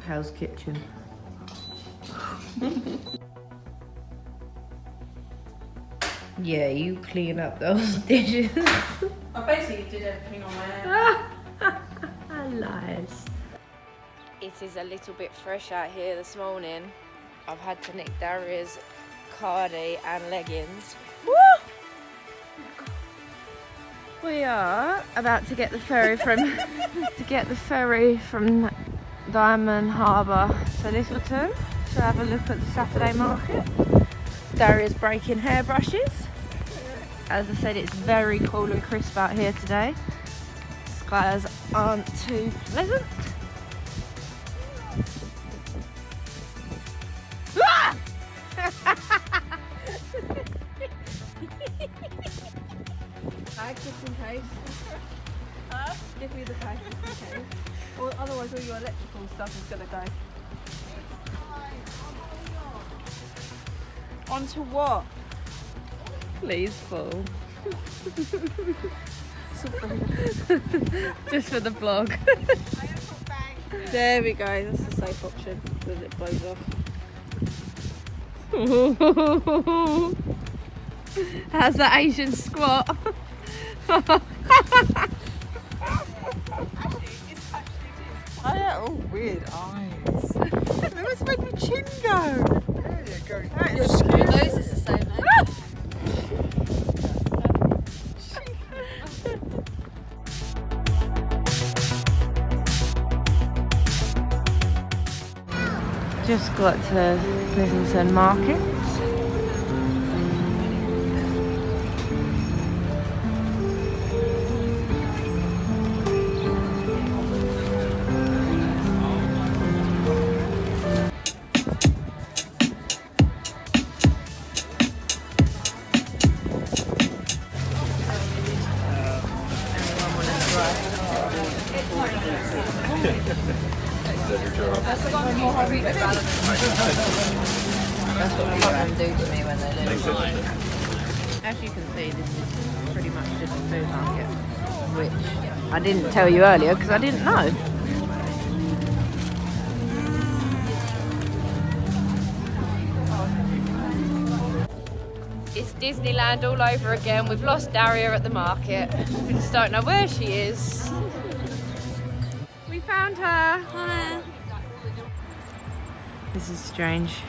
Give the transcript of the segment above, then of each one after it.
Hell's Kitchen. Yeah, you clean up those dishes. I basically did everything on my own. Lies. It is a little bit fresh out here this morning. I've had to nick Daria's cardi and leggings. Woo! We are about to get the ferry from Diamond Harbour to Littleton to have a look at the Saturday market. Daria's breaking hairbrushes. As I said, it's very cool and crisp out here today. Skies aren't too pleasant. Ah! Just in case. Give me the bag just in case. Or otherwise all your electrical stuff is gonna go. Onto what? Please fall. Just for the vlog. There we go, that's the safe option because it blows off. How's that Asian squat? I have all weird eyes. They must make my chin go. There you go. Your screw nose is the same, though. Just got to Littleton Market. That's what people do to me when they lose. As you can see, this is pretty much just a food market, which I didn't tell you earlier because I didn't know. It's Disneyland all over again. We've lost Daria at the market. We just don't know where she is. We found her. Hi. This is strange.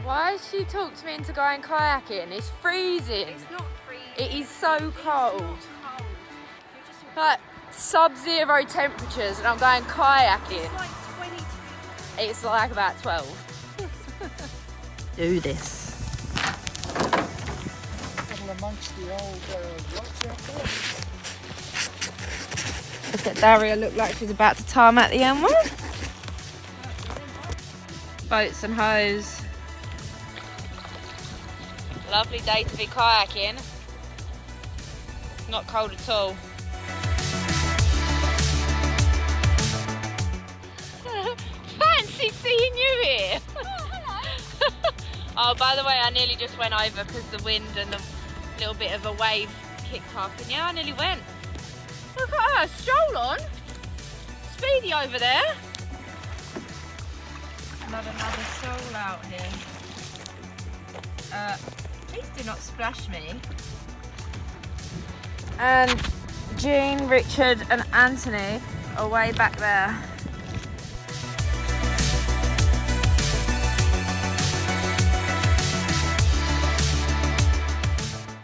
Why has she talked me into going kayaking? It's freezing. It's not freezing. It is so cold. Like sub-zero temperatures and I'm going kayaking. It's like 22. It's like about 12. Do this. Amongst the old rocks out there. Look at Daria, look like she's about to tarmac the M1. Boats and hose. Lovely day to be kayaking. Not cold at all. Fancy seeing you here. Oh, hello. Oh, by the way, I nearly just went over because the wind and the little bit of a wave kicked up. And yeah, I nearly went. Look at her, stroll on. Speedy over there. Not another soul out here. Please do not splash me. And Jean, Richard and Anthony are way back there.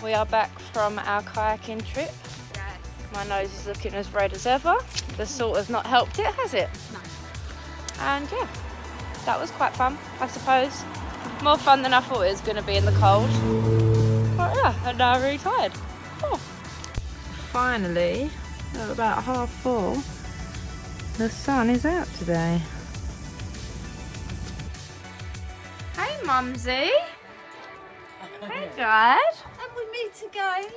We are back from our kayaking trip. Yes. My nose is looking as red as ever. The salt has not helped it, has it? No. And yeah, that was quite fun, I suppose. More fun than I thought it was going to be in the cold. But yeah, I'm now really tired. Oh. Finally, at about 4:30, the sun is out today. Hey, Mumsy. Hey, Dad. And we meet again.